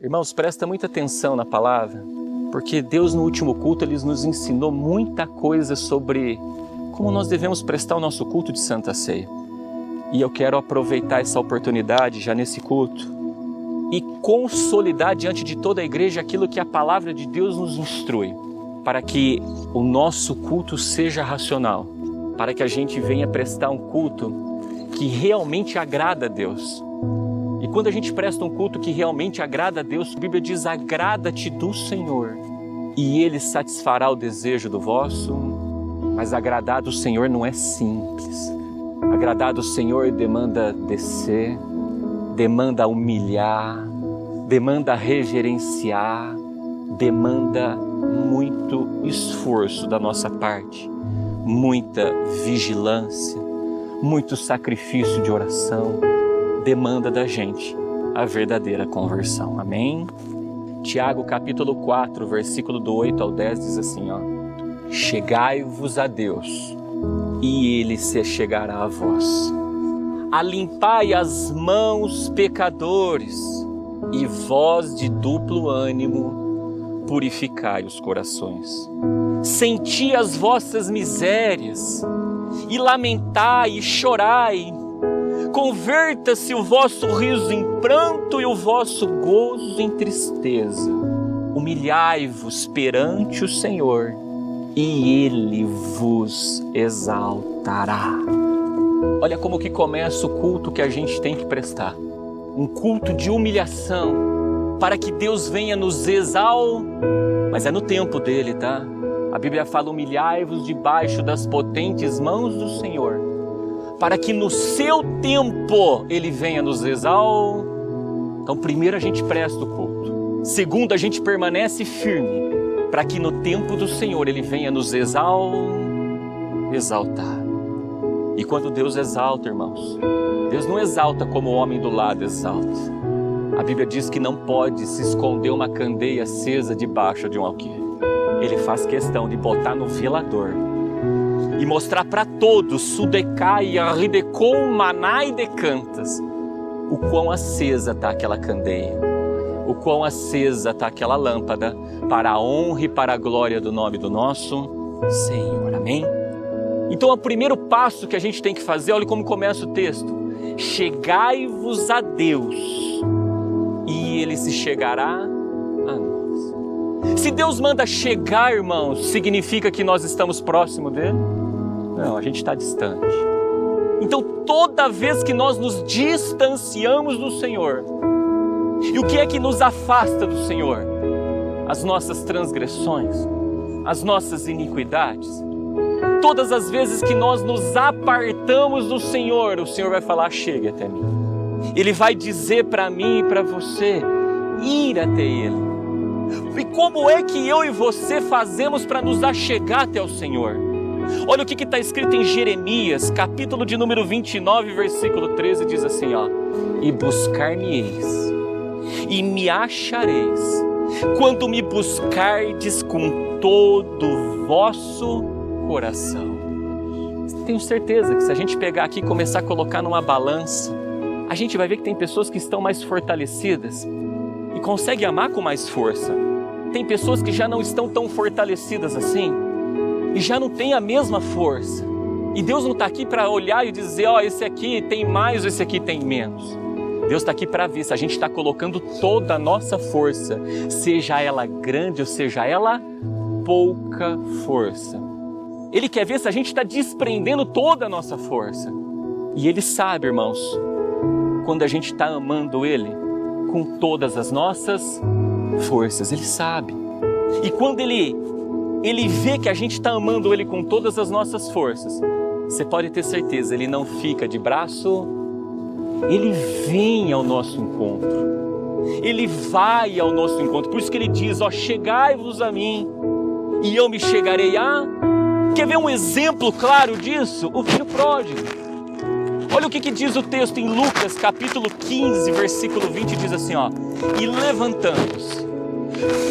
Irmãos, presta muita atenção na palavra, porque Deus no último culto Ele nos ensinou muita coisa sobre como nós devemos prestar o nosso culto de Santa Ceia. E eu quero aproveitar essa oportunidade já nesse culto e consolidar diante de toda a igreja aquilo que a palavra de Deus nos instrui, para que o nosso culto seja racional, para que a gente venha prestar um culto que realmente agrada a Deus. E quando a gente presta um culto que realmente agrada a Deus, a Bíblia diz: agrada-te do Senhor, e Ele satisfará o desejo do vosso. Mas agradar do Senhor não é simples. Agradar do Senhor demanda descer, demanda humilhar, demanda reverenciar, demanda muito esforço da nossa parte, muita vigilância, muito sacrifício de oração. Demanda da gente a verdadeira conversão. Amém? Tiago capítulo 4, versículo do 8 ao 10 diz assim, chegai-vos a Deus, e Ele se chegará a vós. Alimpai as mãos, pecadores, e vós de duplo ânimo, purificai os corações. Senti as vossas misérias, e lamentai e chorai. Converta-se o vosso riso em pranto e o vosso gozo em tristeza. Humilhai-vos perante o Senhor, e Ele vos exaltará. Olha como que começa o culto que a gente tem que prestar. Um culto de humilhação, para que Deus venha nos exaltar. Mas é no tempo dele, tá? A Bíblia fala: humilhai-vos debaixo das potentes mãos do Senhor, para que no seu tempo Ele venha nos exaltar. Então, primeiro a gente presta o culto. Segundo, a gente permanece firme, para que no tempo do Senhor Ele venha nos exaltar. E quando Deus exalta, irmãos, Deus não exalta como o homem do lado exalta. A Bíblia diz que não pode se esconder uma candeia acesa debaixo de um alqueire. Ele faz questão de botar no velador e mostrar para todos, sudecai, arridecom, manai decantas, o quão acesa está aquela candeia, o quão acesa está aquela lâmpada, para a honra e para a glória do nome do nosso Senhor. Amém? Então, o primeiro passo que a gente tem que fazer, olha como começa o texto: chegai-vos a Deus, e Ele se chegará a nós. Se Deus manda chegar, irmãos, significa que nós estamos próximos dele? Não, a gente está distante. Então, toda vez que nós nos distanciamos do Senhor, e o que é que nos afasta do Senhor? As nossas transgressões, as nossas iniquidades. Todas as vezes que nós nos apartamos do Senhor, o Senhor vai falar: chegue até mim. Ele vai dizer para mim e para você, ir até Ele. E como é que eu e você fazemos para nos achegar até o Senhor? Olha o que está escrito em Jeremias, capítulo de número 29, versículo 13, diz assim, e buscar-me-eis, e me achareis, quando me buscardes com todo o vosso coração. Tenho certeza que se a gente pegar aqui e começar a colocar numa balança, a gente vai ver que tem pessoas que estão mais fortalecidas e conseguem amar com mais força. Tem pessoas que já não estão tão fortalecidas assim e já não tem a mesma força. E Deus não está aqui para olhar e dizer, esse aqui tem mais, esse aqui tem menos. Deus está aqui para ver se a gente está colocando toda a nossa força, seja ela grande ou seja ela pouca força. Ele quer ver se a gente está desprendendo toda a nossa força. E Ele sabe, irmãos, quando a gente está amando Ele com todas as nossas forças. Ele sabe. E quando Ele vê que a gente está amando Ele com todas as nossas forças, você pode ter certeza, Ele não fica de braço, Ele vem ao nosso encontro. Ele vai ao nosso encontro. Por isso que Ele diz, chegai-vos a mim, e eu me chegarei a... Quer ver um exemplo claro disso? O filho pródigo. Olha o que diz o texto em Lucas, capítulo 15, versículo 20, diz assim, e levantando-se,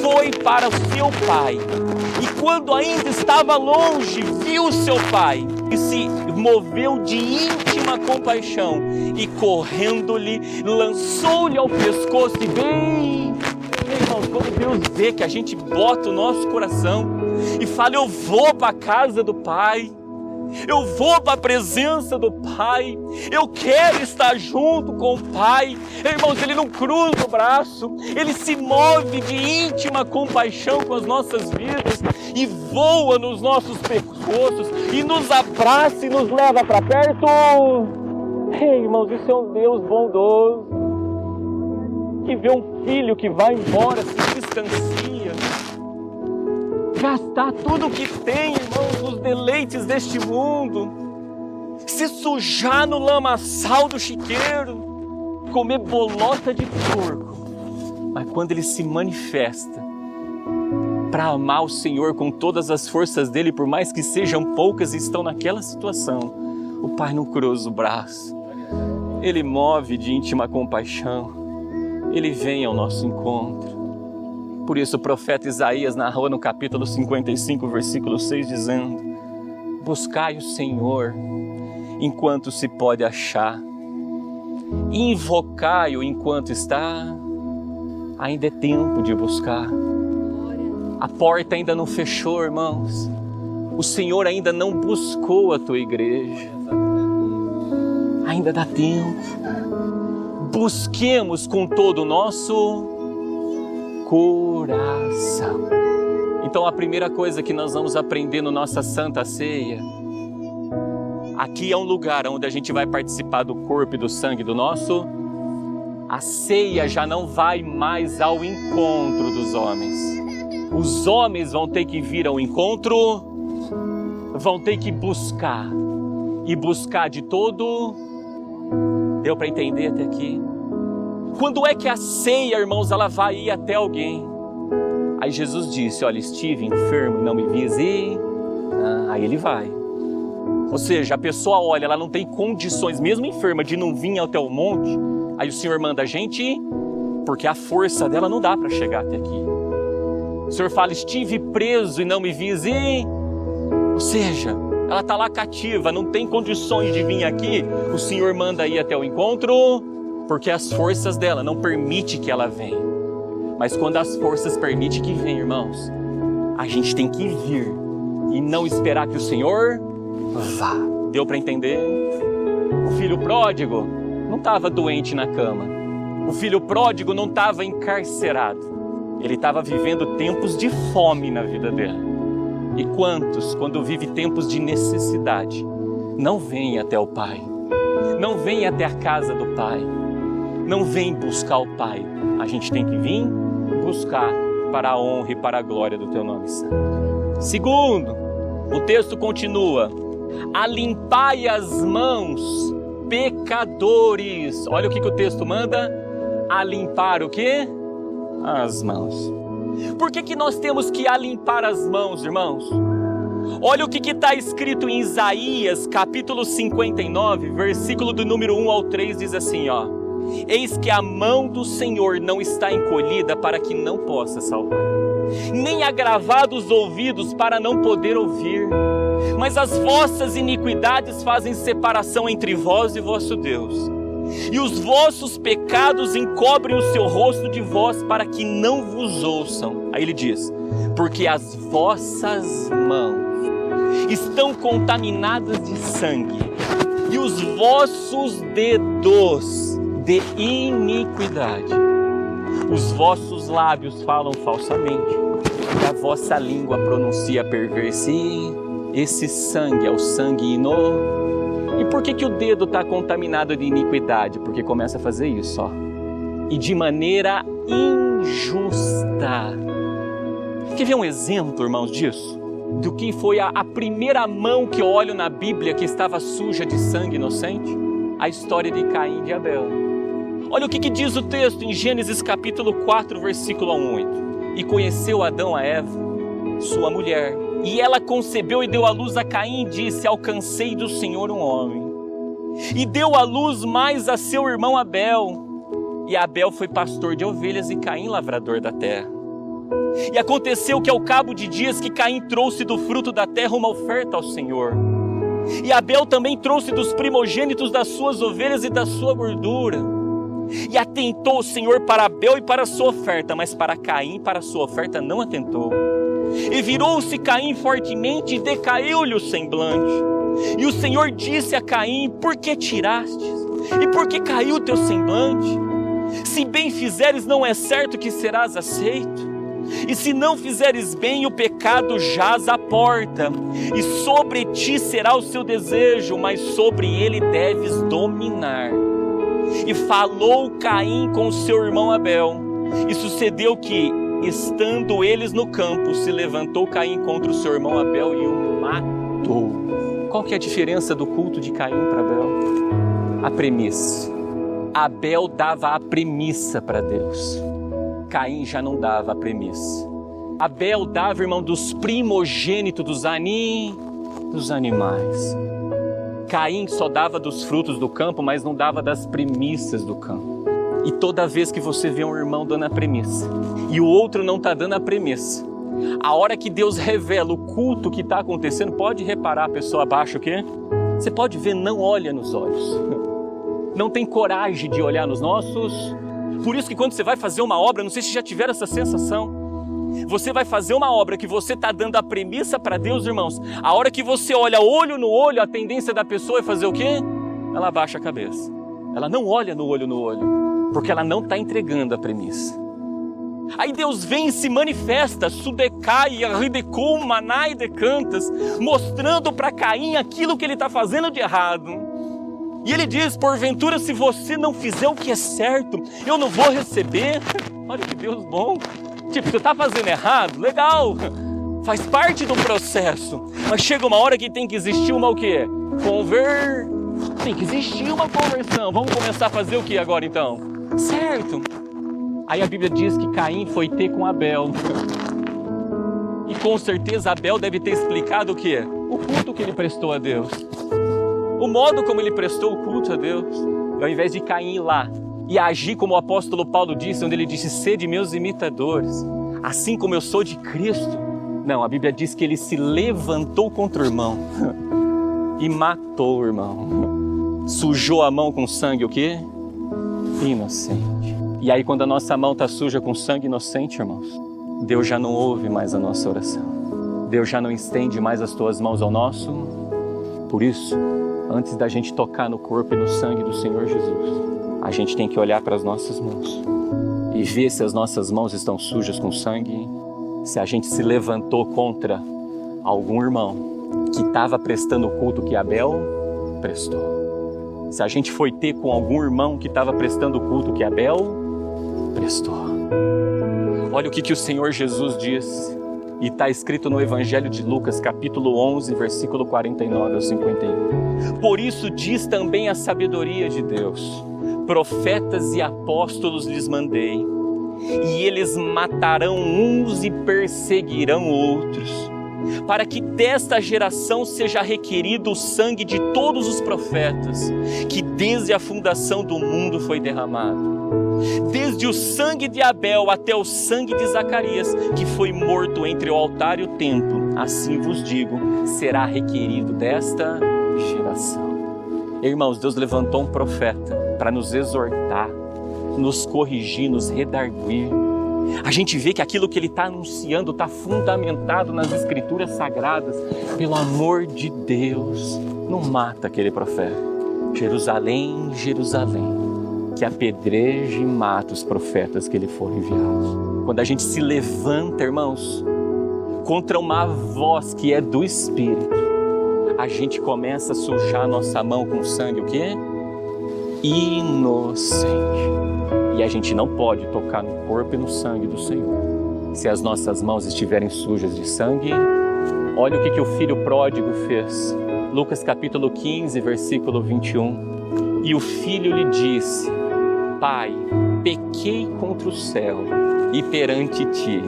foi para o seu pai, e quando ainda estava longe, viu seu pai, e se moveu de íntima compaixão, e correndo-lhe, lançou-lhe ao pescoço, e bem Deus vê que a gente bota o nosso coração e fala: eu vou para a casa do Pai, eu vou para a presença do Pai, eu quero estar junto com o Pai. Irmãos, Ele não cruza o braço, Ele se move de íntima compaixão com as nossas vidas e voa nos nossos pescoços e nos abraça e nos leva para perto. Ei, irmãos, isso é um Deus bondoso, que vê um filho que vai embora, se distancia, gastar tudo o que tem, irmãos, nos deleites deste mundo, se sujar no lamaçal do chiqueiro, comer bolota de porco. Mas quando Ele se manifesta para amar o Senhor com todas as forças dEle, por mais que sejam poucas e estão naquela situação, o Pai não cruza o braço, Ele move de íntima compaixão, Ele vem ao nosso encontro. Por isso o profeta Isaías narrou no capítulo 55, versículo 6, dizendo: buscai o Senhor enquanto se pode achar, invocai-o enquanto está, ainda é tempo de buscar. A porta ainda não fechou, irmãos. O Senhor ainda não buscou a tua igreja. Ainda dá tempo. Busquemos com todo o nosso coração. Então a primeira coisa que nós vamos aprender no nossa Santa Ceia, aqui é um lugar onde a gente vai participar do corpo e do sangue do nosso. A ceia já não vai mais ao encontro dos homens. Os homens vão ter que vir ao encontro, vão ter que buscar, e buscar de todo. Deu para entender até aqui? Quando é que a ceia, irmãos, ela vai ir até alguém? Aí Jesus disse: olha, estive enfermo e não me vis, e aí Ele vai. Ou seja, a pessoa olha, ela não tem condições, mesmo enferma, de não vir até o monte. Aí o Senhor manda a gente ir, porque a força dela não dá para chegar até aqui. O Senhor fala: estive preso e não me vis, e... ou seja, ela está lá cativa, não tem condições de vir aqui. O Senhor manda ir até o encontro, porque as forças dela não permitem que ela venha. Mas quando as forças permitem que venha, irmãos, a gente tem que vir e não esperar que o Senhor vá. Deu para entender? O filho pródigo não estava doente na cama. O filho pródigo não estava encarcerado. Ele estava vivendo tempos de fome na vida dele. E quantos, quando vive tempos de necessidade, não vêm até o Pai, não vêm até a casa do Pai, não vêm buscar o Pai? A gente tem que vir buscar para a honra e para a glória do Teu nome santo. Segundo, o texto continua: alimpai as mãos, pecadores. Olha o que o texto manda: alimpar o quê? As mãos. Por que nós temos que alimpar as mãos, irmãos? Olha o que está escrito em Isaías, capítulo 59, versículo do número 1 ao 3, diz assim, ó: eis que a mão do Senhor não está encolhida para que não possa salvar, nem agravados os ouvidos para não poder ouvir, mas as vossas iniquidades fazem separação entre vós e vosso Deus, e os vossos pecados encobrem o seu rosto de vós para que não vos ouçam. Aí ele diz: porque as vossas mãos estão contaminadas de sangue, e os vossos dedos de iniquidade. Os vossos lábios falam falsamente, e a vossa língua pronuncia perversia. Esse sangue é o sangue inocente. E por que o dedo está contaminado de iniquidade? Porque começa a fazer isso, ó. E de maneira injusta. Quer ver um exemplo, irmãos, disso? Do que foi a primeira mão que eu olho na Bíblia que estava suja de sangue inocente? A história de Caim e de Abel. Olha o que diz o texto em Gênesis capítulo 4, versículo 8. E conheceu Adão a Eva, sua mulher, e ela concebeu e deu à luz a Caim e disse: alcancei do Senhor um homem. E deu à luz mais a seu irmão Abel. E Abel foi pastor de ovelhas e Caim lavrador da terra. E aconteceu que ao cabo de dias que Caim trouxe do fruto da terra uma oferta ao Senhor. E Abel também trouxe dos primogênitos das suas ovelhas e da sua gordura. E atentou o Senhor para Abel e para a sua oferta, mas para Caim e para a sua oferta não atentou. E virou-se Caim fortemente e decaiu-lhe o semblante. E o Senhor disse a Caim: por que tirastes? E por que caiu o teu semblante? Se bem fizeres, não é certo que serás aceito. E se não fizeres bem, o pecado jaz à porta, e sobre ti será o seu desejo, mas sobre ele deves dominar. E falou Caim com seu irmão Abel, e sucedeu que, estando eles no campo, se levantou Caim contra o seu irmão Abel e o matou. Qual que é a diferença do culto de Caim para Abel? A premissa. Abel dava a premissa para Deus. Caim já não dava a premissa. Abel dava, irmão, dos primogênitos dos animais. Caim só dava dos frutos do campo, mas não dava das primícias do campo. E toda vez que você vê um irmão dando a premissa e o outro não está dando a premissa, a hora que Deus revela o culto que está acontecendo, pode reparar, a pessoa abaixa o quê? Você pode ver, não olha nos olhos. Não tem coragem de olhar nos nossos. Por isso que quando você vai fazer uma obra, não sei se já tiveram essa sensação, você vai fazer uma obra que você está dando a premissa para Deus, irmãos, a hora que você olha olho no olho, a tendência da pessoa é fazer o quê? Ela abaixa a cabeça. Ela não olha no olho, porque ela não está entregando a premissa. Aí Deus vem e se manifesta, Sudecai, Ridecum, Manai, Decantas, mostrando para Caim aquilo que ele está fazendo de errado. E ele diz: porventura, se você não fizer o que é certo, eu não vou receber. Olha que Deus bom. Tipo, você está fazendo errado? Legal, faz parte do processo. Mas chega uma hora que tem que existir uma o quê? Tem que existir uma conversão. Vamos começar a fazer o que agora então? Certo. Aí a Bíblia diz que Caim foi ter com Abel. E com certeza Abel deve ter explicado o quê? O culto que ele prestou a Deus. O modo como ele prestou o culto a Deus. Ao invés de Caim ir lá e agir como o apóstolo Paulo disse, onde ele disse: sede meus imitadores, assim como eu sou de Cristo. Não, a Bíblia diz que ele se levantou contra o irmão e matou o irmão. Sujou a mão com sangue o quê? Inocente. E aí quando a nossa mão está suja com sangue inocente, irmãos, Deus já não ouve mais a nossa oração. Deus já não estende mais as tuas mãos ao nosso. Por isso, antes da gente tocar no corpo e no sangue do Senhor Jesus, a gente tem que olhar para as nossas mãos e ver se as nossas mãos estão sujas com sangue, se a gente se levantou contra algum irmão que estava prestando o culto que Abel prestou. Se a gente foi ter com algum irmão que estava prestando o culto que Abel prestou. Olha o que o Senhor Jesus diz, e está escrito no Evangelho de Lucas, capítulo 11, versículo 49 ao 51. Por isso diz também a sabedoria de Deus: profetas e apóstolos lhes mandei, e eles matarão uns e perseguirão outros, para que desta geração seja requerido o sangue de todos os profetas, que desde a fundação do mundo foi derramado, desde o sangue de Abel até o sangue de Zacarias, que foi morto entre o altar e o templo. Assim vos digo, será requerido desta geração. Irmãos, Deus levantou um profeta para nos exortar, nos corrigir, nos redarguir. A gente vê que aquilo que ele está anunciando está fundamentado nas escrituras sagradas. Pelo amor de Deus, não mata aquele profeta. Jerusalém, Jerusalém, que apedreje e mata os profetas que lhe foram enviados. Quando a gente se levanta, irmãos, contra uma voz que é do Espírito, a gente começa a sujar a nossa mão com sangue, o quê? Inocente. E a gente não pode tocar no corpo e no sangue do Senhor se as nossas mãos estiverem sujas de sangue. Olha o que o filho pródigo fez. Lucas capítulo 15, versículo 21. E o filho lhe disse: Pai, pequei contra o céu e perante ti,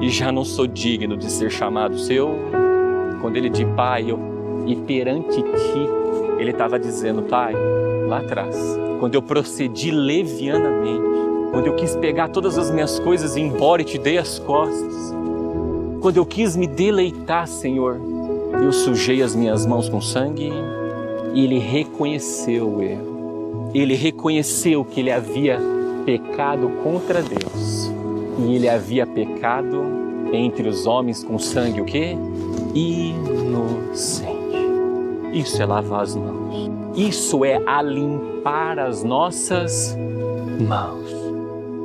e já não sou digno de ser chamado seu. Quando ele diz Pai, e perante ti, ele estava dizendo: Pai, lá atrás, quando eu procedi levianamente, quando eu quis pegar todas as minhas coisas e ir embora e te dei as costas, quando eu quis me deleitar, Senhor, eu sujei as minhas mãos com sangue. E ele reconheceu o erro. ele reconheceu que ele havia pecado contra Deus. E ele havia pecado entre os homens com sangue o quê? Inocente. Isso é lavar as mãos. Isso é limpar as nossas mãos.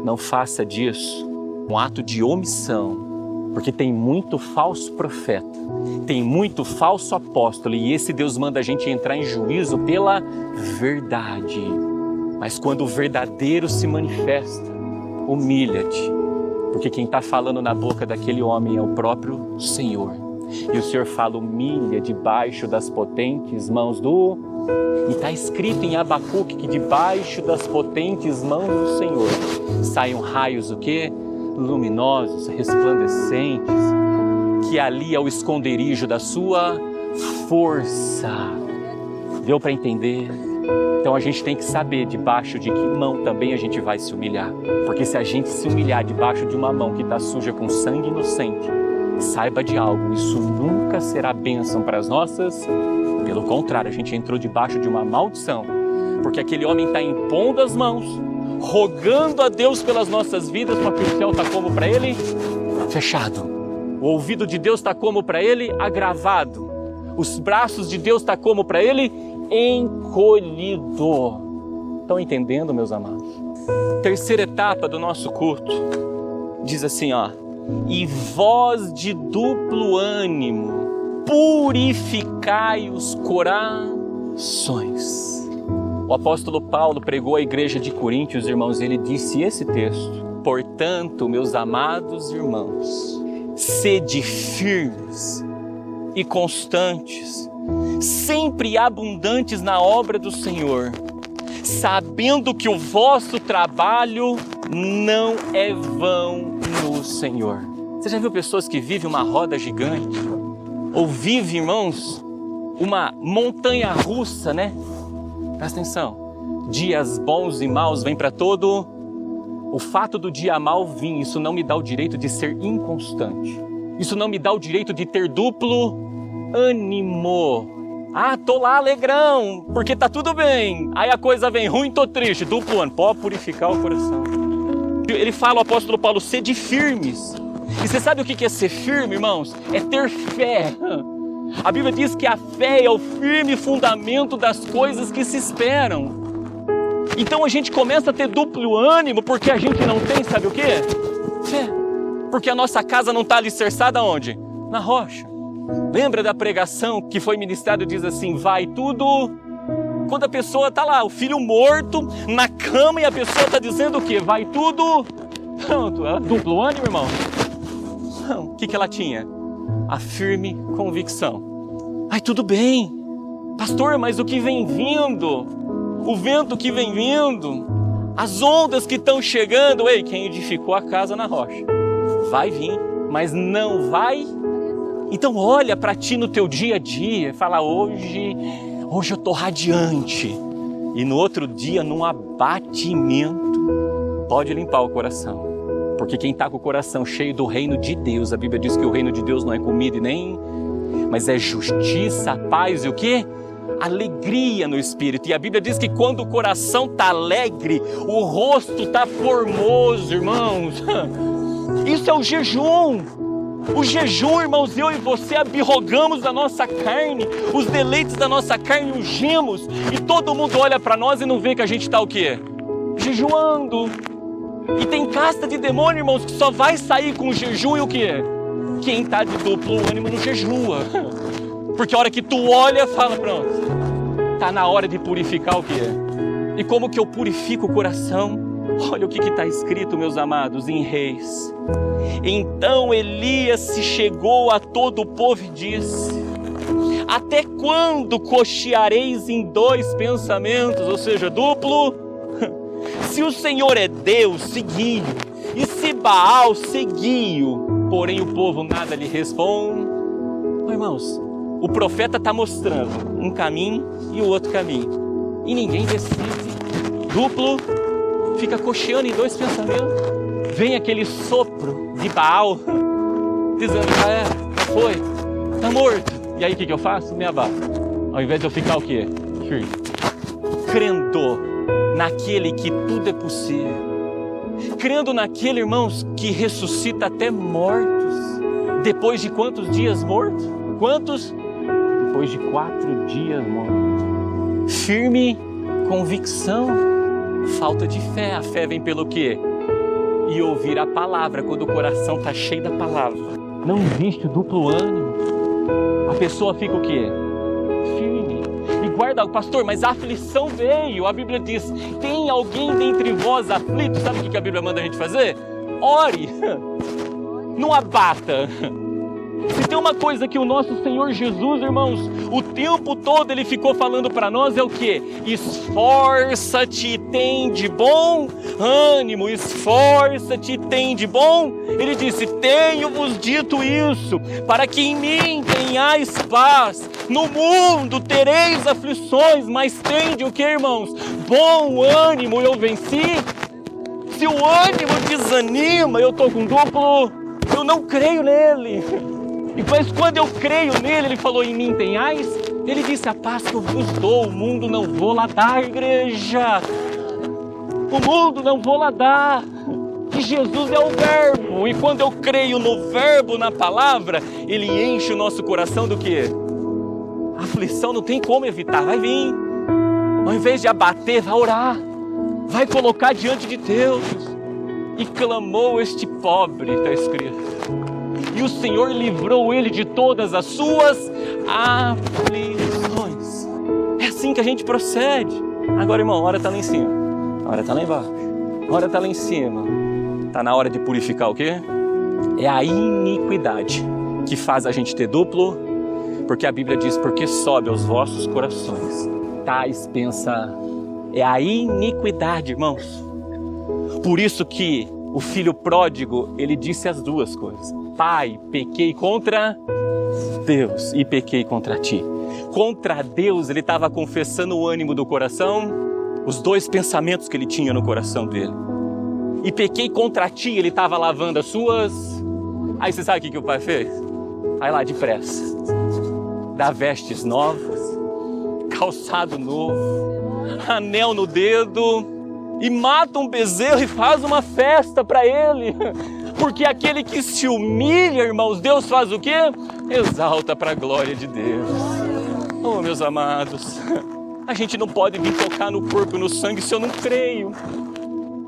Não faça disso um ato de omissão, porque tem muito falso profeta, tem muito falso apóstolo, e esse Deus manda a gente entrar em juízo pela verdade. Mas quando o verdadeiro se manifesta, humilha-te, porque quem está falando na boca daquele homem é o próprio Senhor. E o Senhor fala, humilha debaixo das potentes mãos do... E está escrito em Abacuque que debaixo das potentes mãos do Senhor saiam raios o quê? Luminosos, resplandecentes, que ali é o esconderijo da sua força. Deu para entender? Então a gente tem que saber debaixo de que mão também a gente vai se humilhar. Porque se a gente se humilhar debaixo de uma mão que está suja com sangue inocente, saiba de algo, isso nunca será bênção para as nossas. Pelo contrário, a gente entrou debaixo de uma maldição. Porque aquele homem está impondo as mãos, rogando a Deus pelas nossas vidas, porque o céu está como para ele? Fechado. O ouvido de Deus está como para ele? Agravado. Os braços de Deus está como para ele? Encolhido. Estão entendendo, meus amados? Terceira etapa do nosso culto. Diz assim, ó. E vós de duplo ânimo, purificai os corações. O apóstolo Paulo pregou à igreja de Coríntios, irmãos, ele disse esse texto. Portanto, meus amados irmãos, sede firmes e constantes, sempre abundantes na obra do Senhor, sabendo que o vosso trabalho não é vão no Senhor. Você já viu pessoas que vivem uma roda gigante? Ou vivem, irmãos, uma montanha russa, né? Presta atenção. Dias bons e maus vêm para todo. O fato do dia mal vir, isso não me dá o direito de ser inconstante. Isso não me dá o direito de ter duplo ânimo. Ah, tô lá alegrão, porque tá tudo bem. Aí a coisa vem ruim, tô triste. Duplo ânimo, pode purificar o coração. Ele fala, o apóstolo Paulo, sede firmes. E você sabe o que é ser firme, irmãos? É ter fé. A Bíblia diz que a fé é o firme fundamento das coisas que se esperam. Então a gente começa a ter duplo ânimo porque a gente não tem, sabe o quê? Fé. Porque a nossa casa não está alicerçada onde? Na rocha. Lembra da pregação que foi ministrada, diz assim, vai tudo... Quando a pessoa está lá, o filho morto, na cama, e a pessoa está dizendo o quê? Vai tudo... Pronto, é duplo ânimo, irmão? Não, o que ela tinha? A firme convicção. Ai, tudo bem. Pastor, mas o que vem vindo? O vento que vem vindo? As ondas que estão chegando? Ei, quem edificou a casa na rocha? Vai vir, mas não vai... Então olha para ti no teu dia a dia, fala hoje eu estou radiante. E no outro dia, num abatimento, pode limpar o coração. Porque quem está com o coração cheio do reino de Deus, a Bíblia diz que o reino de Deus não é comida e nem... Mas é justiça, paz e o quê? Alegria no Espírito. E a Bíblia diz que quando o coração está alegre, o rosto está formoso, irmãos. Isso é o jejum. O jejum, irmãos, eu e você abirrogamos da nossa carne, os deleites da nossa carne ungimos, e todo mundo olha para nós e não vê que a gente está o quê? Jejuando. E tem casta de demônio, irmãos, que só vai sair com o jejum e o quê? Quem está de duplo ânimo não jejua. Porque a hora que tu olha, fala, pronto, está na hora de purificar o quê? E como que eu purifico o coração? Olha o que está escrito, meus amados, em Reis. Então Elias se chegou a todo o povo e disse: até quando cocheareis em dois pensamentos, ou seja, duplo? Se o Senhor é Deus, segui-o, e se Baal, segui-o. Porém o povo nada lhe responde. Oh, irmãos, o profeta está mostrando um caminho e o outro caminho, e ninguém decide. Duplo fica cocheando em dois pensamentos. Vem aquele sopro de Baal, dizendo, já foi, está morto. E aí o que eu faço? Me abato. Ao invés de eu ficar o quê? Firme. Crendo naquele que tudo é possível, crendo naquele, irmãos, que ressuscita até mortos. Depois de quantos dias morto? Quantos? Depois de 4 dias morto. Firme convicção, falta de fé. A fé vem pelo quê? E ouvir a palavra. Quando o coração está cheio da palavra, não existe o duplo ânimo. A pessoa fica o quê? Firme. E guarda, pastor, mas a aflição veio. A Bíblia diz, tem alguém dentre vós aflito? Sabe o que a Bíblia manda a gente fazer? Ore. Não abata. Se tem uma coisa que o nosso Senhor Jesus, irmãos, o tempo todo Ele ficou falando para nós é o quê? Esforça-te e tem de bom ânimo, esforça-te e tem de bom. Ele disse, tenho-vos dito isso, para que em mim tenhais paz. No mundo tereis aflições, mas tende o que, irmãos? Bom ânimo, eu venci. Se o ânimo desanima, eu estou com duplo, eu não creio nele. Mas quando eu creio nele, ele falou, em mim tenhais, ele disse, a paz que eu vos dou, o mundo não vou lá dar, igreja. O mundo não vou lá dar. Que Jesus é o verbo, e quando eu creio no verbo, na palavra, ele enche o nosso coração do quê? A aflição não tem como evitar, vai vir. Ao invés de abater, vai orar, vai colocar diante de Deus. E clamou este pobre, está escrito. E o Senhor livrou ele de todas as suas aflições. É assim que a gente procede. Agora, irmão, a hora está lá em cima, a hora está lá embaixo, a hora está lá em cima. Está na hora de purificar o quê? É a iniquidade que faz a gente ter duplo, porque a Bíblia diz, porque sobe aos vossos corações tais pensa. É a iniquidade, irmãos. Por isso que o filho pródigo, ele disse as duas coisas. Pai, pequei contra Deus e pequei contra ti. Contra Deus, ele estava confessando o ânimo do coração, os 2 pensamentos que ele tinha no coração dele. E pequei contra ti, ele estava lavando as suas. Aí você sabe o que o pai fez? Vai lá depressa, dá vestes novas, calçado novo, anel no dedo, e mata um bezerro e faz uma festa para ele. Porque aquele que se humilha, irmãos, Deus faz o quê? Exalta para a glória de Deus. Oh, meus amados, a gente não pode vir tocar no corpo e no sangue se eu não creio.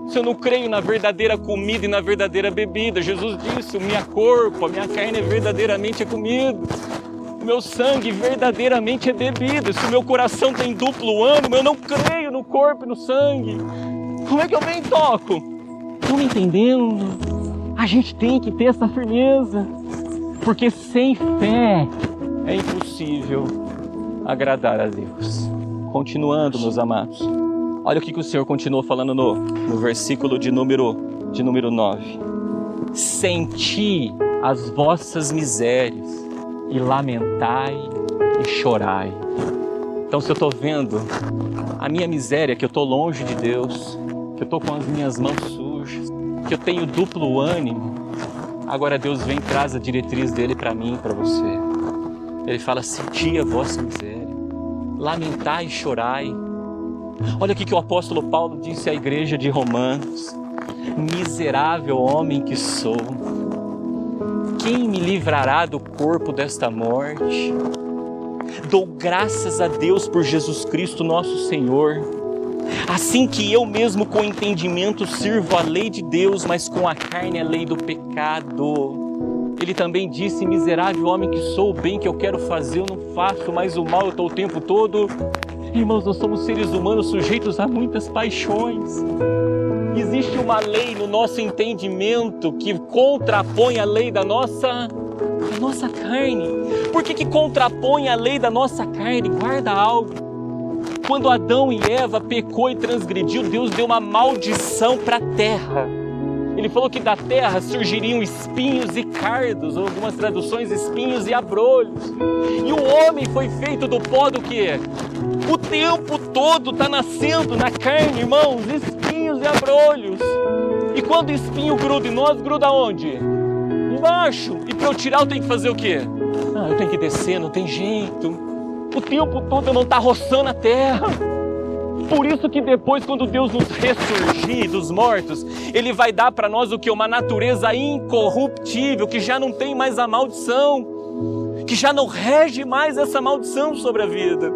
Se eu não creio na verdadeira comida e na verdadeira bebida. Jesus disse, o meu corpo, a minha carne é verdadeiramente comida. O meu sangue verdadeiramente é bebida. Se o meu coração tem duplo ânimo, eu não creio no corpo e no sangue. Como é que eu bem toco? Estão me entendendo? A gente tem que ter essa firmeza, porque sem fé é impossível agradar a Deus. Continuando, meus amados, olha o que o Senhor continuou falando no versículo de número 9. Senti as vossas misérias e lamentai e chorai. Então, se eu estou vendo a minha miséria, que eu estou longe de Deus, que eu estou com as minhas mãos sujas, que eu tenho duplo ânimo, agora Deus vem e traz a diretriz dele para mim e para você. Ele fala, senti a vossa miséria, lamentai e chorai. Olha o que o apóstolo Paulo disse à igreja de Romanos: miserável homem que sou, quem me livrará do corpo desta morte? Dou graças a Deus por Jesus Cristo nosso Senhor. Assim que eu mesmo com entendimento sirvo a lei de Deus, mas com a carne a lei do pecado. Ele também disse: miserável homem que sou, o bem que eu quero fazer eu não faço, mas o mal eu estou o tempo todo. Irmãos, nós somos seres humanos sujeitos a muitas paixões. Existe uma lei no nosso entendimento que contrapõe a lei da nossa carne. Por que contrapõe a lei da nossa carne? Guarda algo. Quando Adão e Eva pecou e transgrediu, Deus deu uma maldição para a terra. Ele falou que da terra surgiriam espinhos e cardos, ou algumas traduções, espinhos e abrolhos. E o homem foi feito do pó do quê? O tempo todo está nascendo na carne, irmãos, espinhos e abrolhos. E quando o espinho gruda em nós, gruda onde? Embaixo. E para eu tirar eu tenho que fazer o quê? Eu tenho que descer, não tem jeito. O tempo todo eu não está roçando a terra. Por isso que depois, quando Deus nos ressurgir dos mortos, Ele vai dar para nós o que? Uma natureza incorruptível, que já não tem mais a maldição, que já não rege mais essa maldição sobre a vida.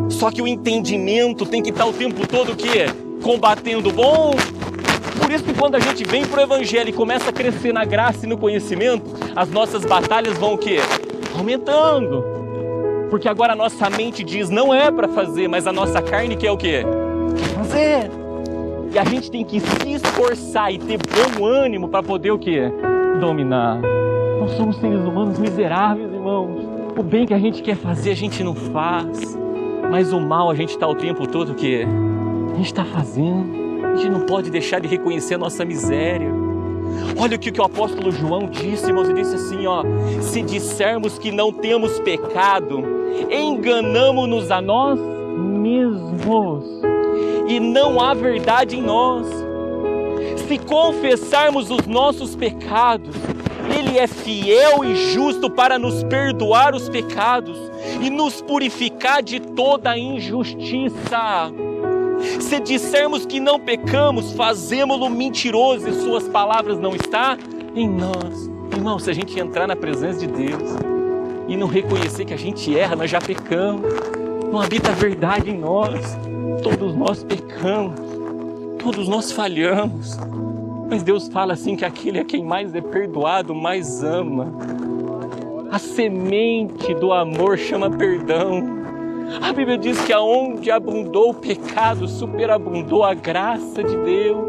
Só que o entendimento tem que estar o tempo todo o quê? Combatendo o bom. Por isso que quando a gente vem para o Evangelho e começa a crescer na graça e no conhecimento, as nossas batalhas vão o quê? Aumentando. Porque agora a nossa mente diz, não é para fazer, mas a nossa carne quer o quê? Quer fazer. E a gente tem que se esforçar e ter bom ânimo para poder o quê? Dominar. Nós somos seres humanos miseráveis, irmãos. O bem que a gente quer fazer, a gente não faz. Mas o mal, a gente está o tempo todo o quê? A gente está fazendo. A gente não pode deixar de reconhecer a nossa miséria. Olha o que o apóstolo João disse, irmãos. Ele disse assim, ó: se dissermos que não temos pecado, enganamo-nos a nós mesmos, e não há verdade em nós. Se confessarmos os nossos pecados, Ele é fiel e justo para nos perdoar os pecados e nos purificar de toda injustiça. Se dissermos que não pecamos, fazemo-lo mentiroso e suas palavras não estão em nós. Irmão, se a gente entrar na presença de Deus e não reconhecer que a gente erra, nós já pecamos. Não habita a verdade em nós. Todos nós pecamos. Todos nós falhamos. Mas Deus fala assim que aquele a quem mais é perdoado, mais ama. A semente do amor chama perdão. A Bíblia diz que aonde abundou o pecado, superabundou a graça de Deus.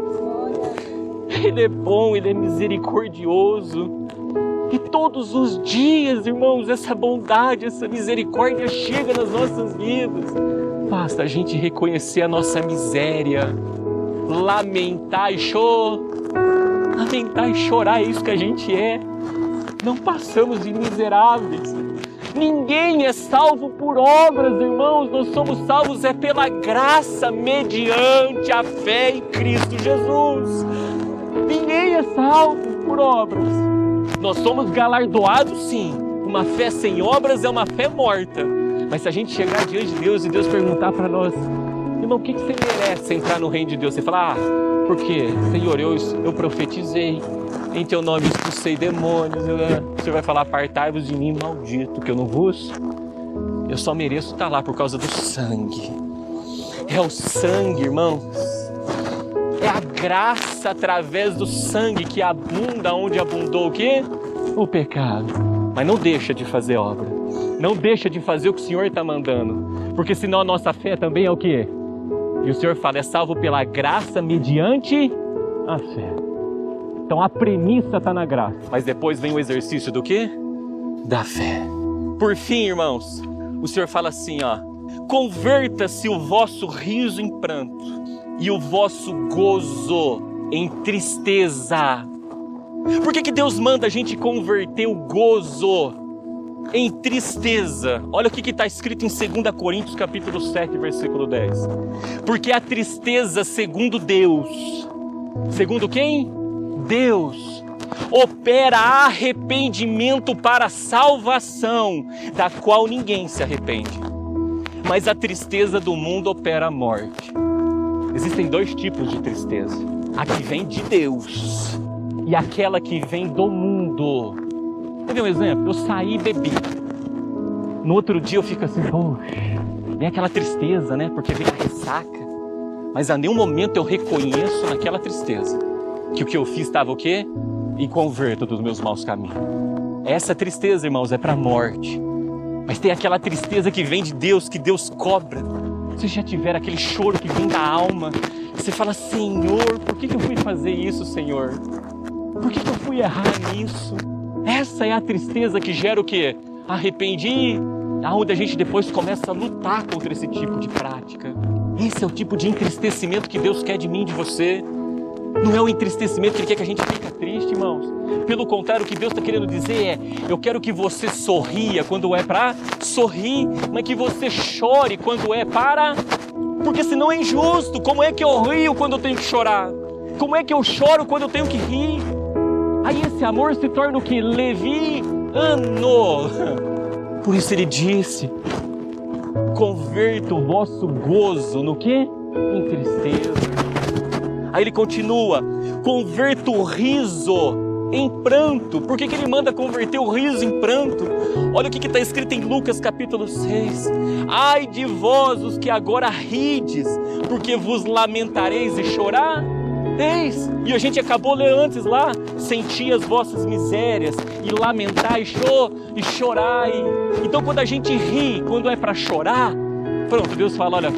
Ele é bom, Ele é misericordioso. E todos os dias, irmãos, essa bondade, essa misericórdia chega nas nossas vidas. Basta a gente reconhecer a nossa miséria, lamentar e chorar, é isso que a gente é. Não passamos de miseráveis. Ninguém é salvo por obras, irmãos. Nós somos salvos pela graça mediante a fé em Cristo Jesus. Ninguém é salvo por obras. Nós somos galardoados, sim. Uma fé sem obras é uma fé morta. Mas se a gente chegar diante de Deus e Deus perguntar para nós: irmão, o que você merece entrar no reino de Deus? Você fala: por quê? Senhor, eu profetizei. Em teu nome expulsei demônios. O Senhor vai falar: apartai-vos de mim, maldito, que eu não vos. Eu só mereço estar lá por causa do sangue. É o sangue, irmãos. É a graça através do sangue que abunda onde abundou o quê? O pecado. Mas não deixa de fazer obra. Não deixa de fazer o que o Senhor está mandando. Porque senão a nossa fé também é o quê? E o Senhor fala: é salvo pela graça mediante a fé. Então a premissa está na graça. Mas depois vem o exercício do quê? Da fé. Por fim, irmãos, o Senhor fala assim, ó: converta-se o vosso riso em pranto e o vosso gozo em tristeza. Por que Deus manda a gente converter o gozo em tristeza? Olha o que está escrito em 2 Coríntios capítulo 7, versículo 10. Porque a tristeza, segundo Deus, segundo quem? Deus, opera arrependimento para a salvação, da qual ninguém se arrepende. Mas a tristeza do mundo opera a morte. Existem dois tipos de tristeza: a que vem de Deus e aquela que vem do mundo. Quer ver um exemplo? Eu saí e bebi. No outro dia eu fico assim, poxa, vem aquela tristeza, né? Porque vem a ressaca. Mas a nenhum momento eu reconheço naquela tristeza que o que eu fiz estava o quê? E converto dos meus maus caminhos. Essa tristeza, irmãos, é para a morte. Mas tem aquela tristeza que vem de Deus, que Deus cobra. Se já tiver aquele choro que vem da alma, você fala: Senhor, por que eu fui fazer isso, Senhor? Por que eu fui errar nisso? Essa é a tristeza que gera o quê? Arrependimento, aonde a gente depois começa a lutar contra esse tipo de prática. Esse é o tipo de entristecimento que Deus quer de mim e de você. Não é o entristecimento que Ele quer que a gente fique triste, irmãos. Pelo contrário, o que Deus está querendo dizer é: eu quero que você sorria quando é para sorrir, mas que você chore quando é para... Porque senão é injusto. Como é que eu rio quando eu tenho que chorar? Como é que eu choro quando eu tenho que rir? Aí esse amor se torna o que? Leviano. Por isso Ele disse: converta o vosso gozo no quê? em tristeza. Aí ele continua: converta o riso em pranto. Por que ele manda converter o riso em pranto? Olha o que está escrito em Lucas capítulo 6. Ai de vós os que agora rides, porque vos lamentareis e chorareis. E a gente acabou de ler antes lá: senti as vossas misérias e lamentai e chorai. Então quando a gente ri, quando é para chorar, pronto, Deus fala: olha,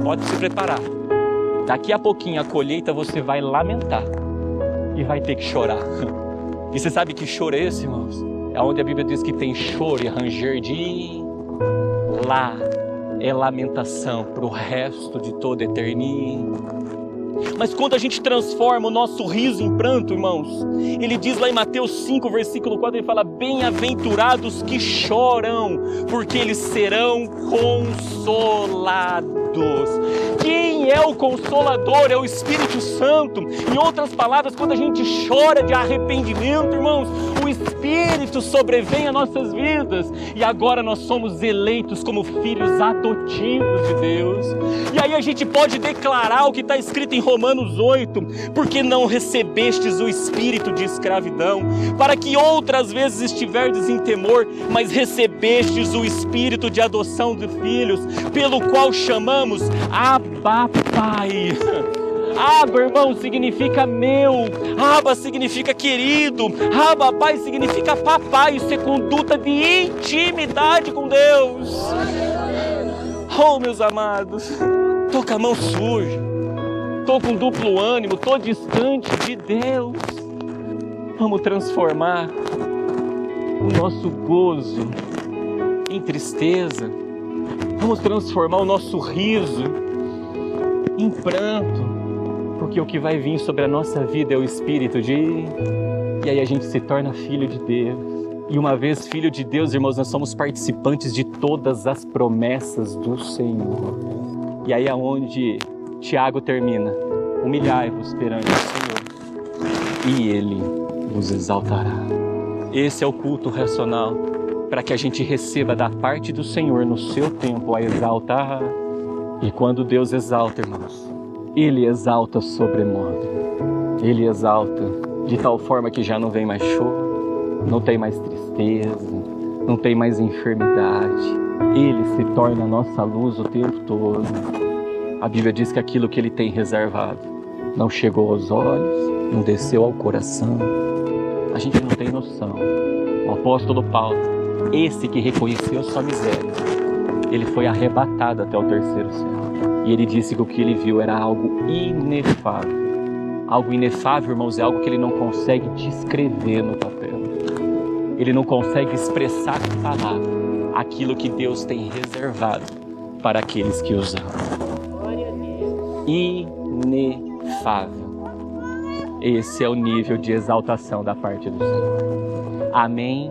pode se preparar. Daqui a pouquinho a colheita você vai lamentar e vai ter que chorar. E você sabe que choro é esse, irmãos? É onde a Bíblia diz que tem choro e ranger de... Lá é lamentação para o resto de toda a eternidade. Mas quando a gente transforma o nosso riso em pranto, irmãos, ele diz lá em Mateus 5, versículo 4, ele fala: bem-aventurados que choram, porque eles serão consolados. Quem é o Consolador? É o Espírito Santo. Em outras palavras, quando a gente chora de arrependimento, irmãos, o Espírito sobrevém às nossas vidas, e agora nós somos eleitos como filhos adotivos de Deus. E aí a gente pode declarar o que está escrito em Romanos 8: porque não recebestes o espírito de escravidão, para que outras vezes estiverdes em temor, mas recebestes o espírito de adoção de filhos, pelo qual chamamos Abba Pai. Abba, irmão, significa meu. Abba significa querido. Abba Pai significa papai. Isso é conduta de intimidade com Deus. Oh, meus amados, tô com a mão suja, tô com duplo ânimo, tô distante de Deus. Vamos transformar o nosso gozo em tristeza. Vamos transformar o nosso riso em pranto, porque o que vai vir sobre a nossa vida é o Espírito de... E aí a gente se torna filho de Deus. E uma vez filho de Deus, irmãos, nós somos participantes de todas as promessas do Senhor. E aí é onde Tiago termina: humilhai-vos perante o Senhor, e Ele vos exaltará. Esse é o culto racional, para que a gente receba da parte do Senhor no seu tempo a exaltar. E quando Deus exalta, irmãos, Ele exalta sobremodo. Ele exalta de tal forma que já não vem mais choro, não tem mais tristeza, não tem mais enfermidade. Ele se torna a nossa luz o tempo todo. A Bíblia diz que aquilo que Ele tem reservado não chegou aos olhos, não desceu ao coração. A gente não tem noção. O apóstolo Paulo, esse que reconheceu sua miséria, ele foi arrebatado até o terceiro céu. E ele disse que o que ele viu era algo inefável. Algo inefável, irmãos, é algo que ele não consegue descrever no papel. Ele não consegue expressar com palavras aquilo que Deus tem reservado para aqueles que os amam. Inefável. Esse é o nível de exaltação da parte do Senhor. Amém.